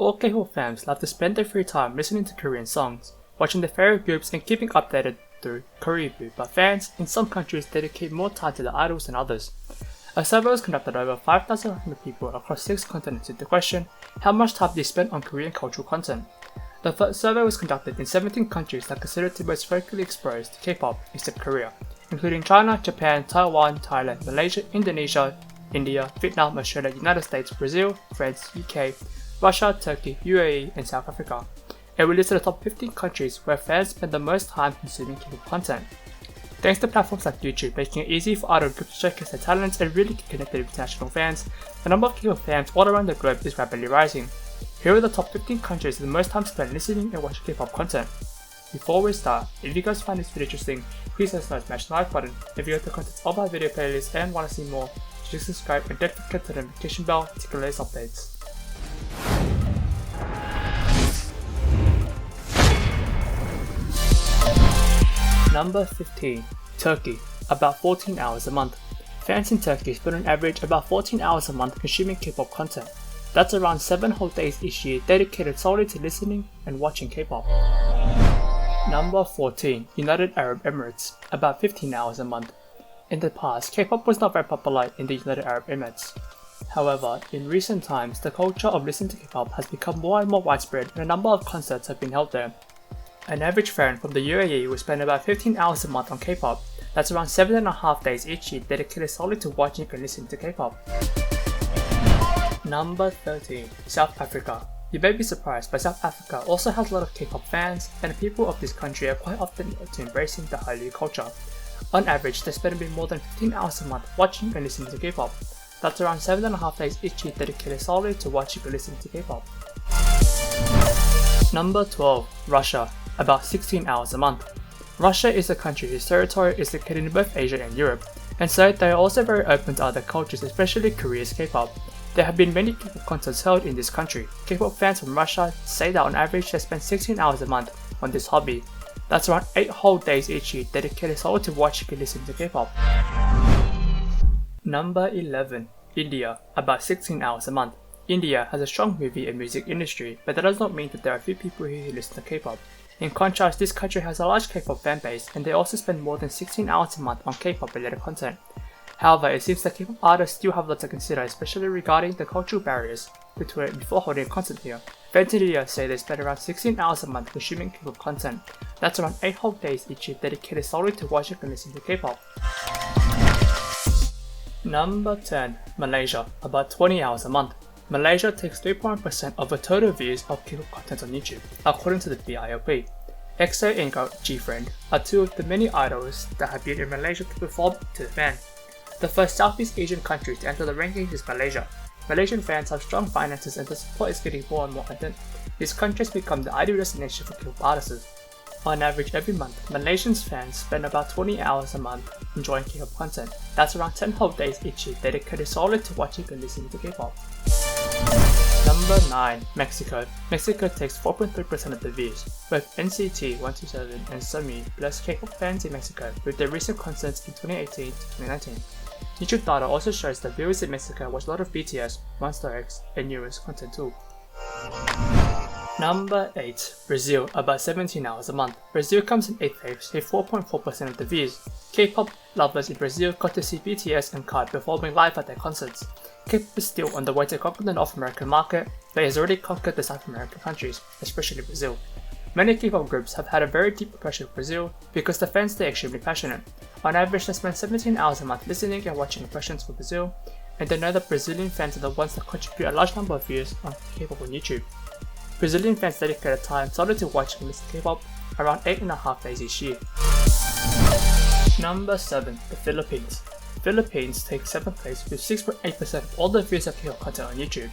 All K-pop fans love to spend their free time listening to Korean songs, watching their favorite groups and keeping updated through Koreaboo, but fans in some countries dedicate more time to the idols than others. A survey was conducted over 5,100 people across 6 continents with the question, how much time do you spend on Korean cultural content? The first survey was conducted in 17 countries that are considered to be most vocally exposed to K-pop, except Korea, including China, Japan, Taiwan, Thailand, Malaysia, Indonesia, India, Vietnam, Australia, United States, Brazil, France, UK, Russia, Turkey, UAE, and South Africa. And we listed the top 15 countries where fans spend the most time consuming K-pop content. Thanks to platforms like YouTube making it easy for idol groups to showcase their talents and really get connected with international fans, the number of K-pop fans all around the globe is rapidly rising. Here are the top 15 countries with the most time spent listening and watching K-pop content. Before we start, if you guys find this video interesting, please let us know and smash the like button. If you like the contents of our video playlist and want to see more, just subscribe and don't forget the notification bell to get the latest updates. Number 15. Turkey, about 14 hours a month. Fans in Turkey spend on average about 14 hours a month consuming K-pop content. That's around 7 whole days each year dedicated solely to listening and watching K-pop. Number 14. United Arab Emirates, about 15 hours a month. In the past, K-pop was not very popular in the United Arab Emirates. However, in recent times, the culture of listening to K-pop has become more and more widespread and a number of concerts have been held there. An average fan from the UAE will spend about 15 hours a month on K-pop. That's around 7.5 days each year dedicated solely to watching and listening to K-pop. Number 13. South Africa. You may be surprised, but South Africa also has a lot of K-pop fans, and the people of this country are quite often to embracing the Hallyu culture. On average, they spend a bit more than 15 hours a month watching and listening to K-pop. That's around 7.5 days each year dedicated solely to watching and listening to K-pop. Number 12. Russia, about 16 hours a month. Russia is a country whose territory is located in both Asia and Europe, and so they are also very open to other cultures, especially Korea's K-pop. There have been many K-pop concerts held in this country. K-pop fans from Russia say that on average they spend 16 hours a month on this hobby. That's around 8 whole days each year dedicated solely to watching and listening to K-pop. Number 11. India, about 16 hours a month. India has a strong movie and music industry, but that does not mean that there are few people here who listen to K-pop. In contrast, this country has a large K-pop fan base and they also spend more than 16 hours a month on K-pop related content. However, it seems that K-pop artists still have a lot to consider, especially regarding the cultural barriers before holding a concert here. Fans in India say they spend around 16 hours a month consuming K-pop content. That's around 8 whole days each year dedicated solely to watching and listening to K-pop. Number 10. Malaysia, about 20 hours a month. Malaysia takes 3.1% of the total views of K-pop content on YouTube, according to the t.o.p. EXO and G-Friend are two of the many idols that have been in Malaysia to perform to the fans. The first Southeast Asian country to enter the rankings is Malaysia. Malaysian fans have strong finances and the support is getting more and more ardent. This country has become the ideal destination for K-pop artists. On average every month, Malaysian fans spend about 20 hours a month enjoying K-pop content. That's around 10 whole days each year dedicated solely to watching and listening to K-pop. Number 9. Mexico. Mexico takes 4.3% of the views. Both NCT 127 and Sumi blessed K-pop fans in Mexico with their recent concerts in 2018 to 2019. YouTube data also shows that viewers in Mexico watch a lot of BTS, Monster X, and newest content too. Number 8. Brazil, about 17 hours a month. Brazil comes in 8th place with 4.4% of the views. K-pop lovers in Brazil got to see BTS and KPOP performing live at their concerts. K-pop is still on the way to conquer the North American market, but it has already conquered the South American countries, especially Brazil. Many K-pop groups have had a very deep impression of Brazil because the fans stay extremely passionate. On average, they spend 17 hours a month listening and watching impressions for Brazil, and they know that Brazilian fans are the ones that contribute a large number of views on K-pop on YouTube. Brazilian fans dedicate time solely to watching and listening to K-pop around 8.5 days each year. Number 7. The Philippines. Philippines take 7th place with 6.8% of all the views of K-pop content on YouTube.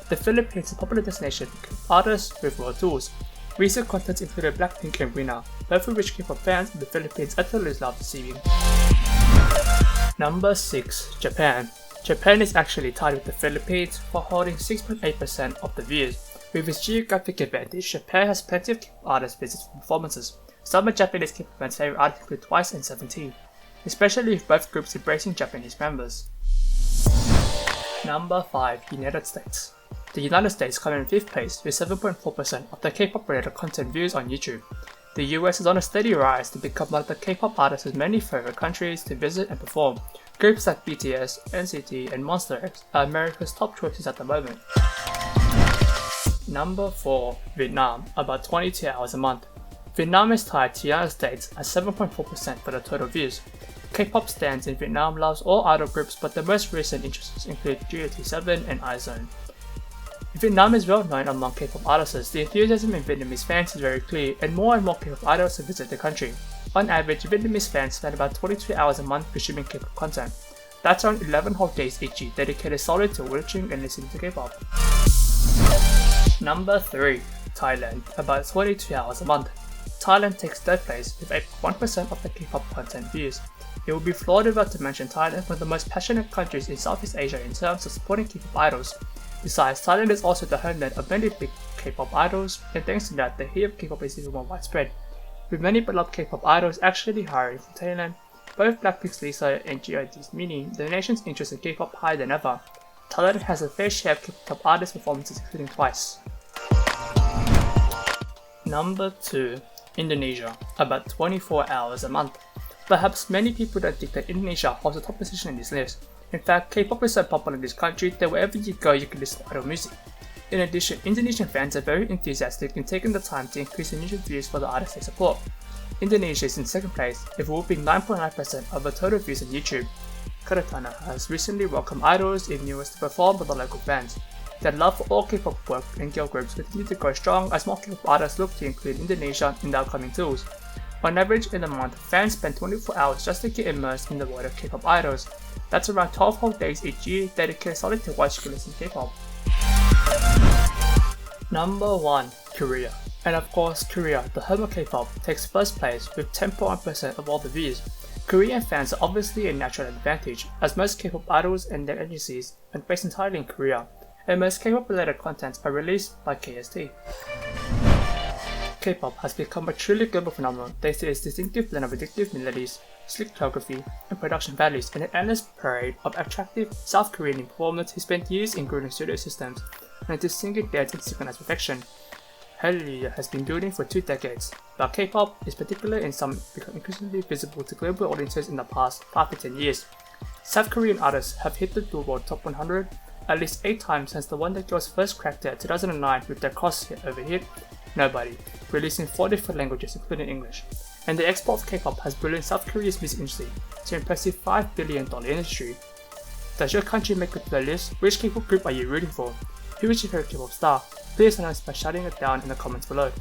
The Philippines is a popular destination for artists with world tours. Recent contents included Blackpink and Rina, both of which K-pop fans in the Philippines absolutely love receiving. Number 6. Japan. Japan is actually tied with the Philippines for holding 6.8% of the views. With its geographic advantage, Japan has plenty of K-pop artists visit for performances. Some of Japanese K-pop fans' favorite artists include Twice and 17, especially with both groups embracing Japanese members. Number 5. United States. The United States come in 5th place with 7.4% of the K-pop related content views on YouTube. The US is on a steady rise to become one of the K-pop artists' many favorite countries to visit and perform. Groups like BTS, NCT, and Monster X are America's top choices at the moment. Number 4. Vietnam, about 22 hours a month. Vietnam is tied to the United States at 7.4% for the total views. K-pop stans in Vietnam loves all idol groups, but the most recent interests include GOT7 and IZONE. Vietnam is well known among K-pop artists. The enthusiasm in Vietnamese fans is very clear, and more K-pop idols visit the country. On average, Vietnamese fans spend about 22 hours a month consuming K-pop content. That's around 11 whole days each year dedicated solely to watching and listening to K-pop. Number 3. Thailand, about 22 hours a month. Thailand takes 3rd place with 8.1% of the K-pop content views. It would be flawed without to mention Thailand, one of the most passionate countries in Southeast Asia in terms of supporting K-pop idols. Besides, Thailand is also the homeland of many big K-pop idols, and thanks to that, the hate of K-pop is even more widespread, with many beloved K-pop idols actually hiring from Thailand. Both Blackpink's Lisa and GID's Minnie, the nation's interest in K-pop higher than ever. Thailand has a fair share of K-pop artist performances, including twice. Number 2. Indonesia, about 24 hours a month. Perhaps many people don't think that Indonesia holds a top position in this list. In fact, K-pop is so popular in this country that wherever you go you can listen to idol music. In addition, Indonesian fans are very enthusiastic in taking the time to increase the music views for the artists they support. Indonesia is in 2nd place with a whopping 9.9% of the total views on YouTube. Karatana has recently welcomed idols in US to perform for the local fans. Their love for all K-pop work and girl groups continue to grow strong as more K-pop artists look to include Indonesia in the upcoming tours. On average in a month, fans spend 24 hours just to get immersed in the world of K-pop idols. That's around 12 whole days each year dedicated solely to watch and listen to K-pop. Number 1. Korea. And of course, Korea, the home of K-pop, takes 1st place with 10.1% of all the views. Korean fans are obviously a natural advantage, as most K-pop idols and their agencies are based entirely in Korea, and most K-pop related contents are released by KST. K-pop has become a truly global phenomenon thanks to its distinctive blend of addictive melodies, slick choreography, and production values, and an endless parade of attractive South Korean performers who spent years in grooving studio systems and to singing dance in synchronized perfection. Hallelujah has been building for 2 decades, but K-pop is particular in some become increasingly visible to global audiences in the past 5 to 10 years. South Korean artists have hit the Billboard Top 100 at least 8 times since the Wonder Girls first cracked it in 2009 with their crossover hit Nobody, released in 4 different languages including English. And the export of K-pop has ballooned South Korea's music industry to an impressive $5 billion industry. Does your country make it to the list? Which K-pop group are you rooting for? Who is your favorite K-pop star? Please announce by shouting it down in the comments below.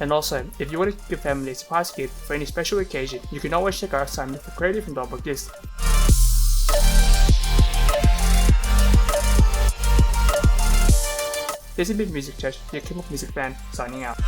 And also, if you want to give your family a surprise gift for any special occasion, you can always check out our Simon for creative and double gifts. This has been Music Church, your K-pop music fan, signing out.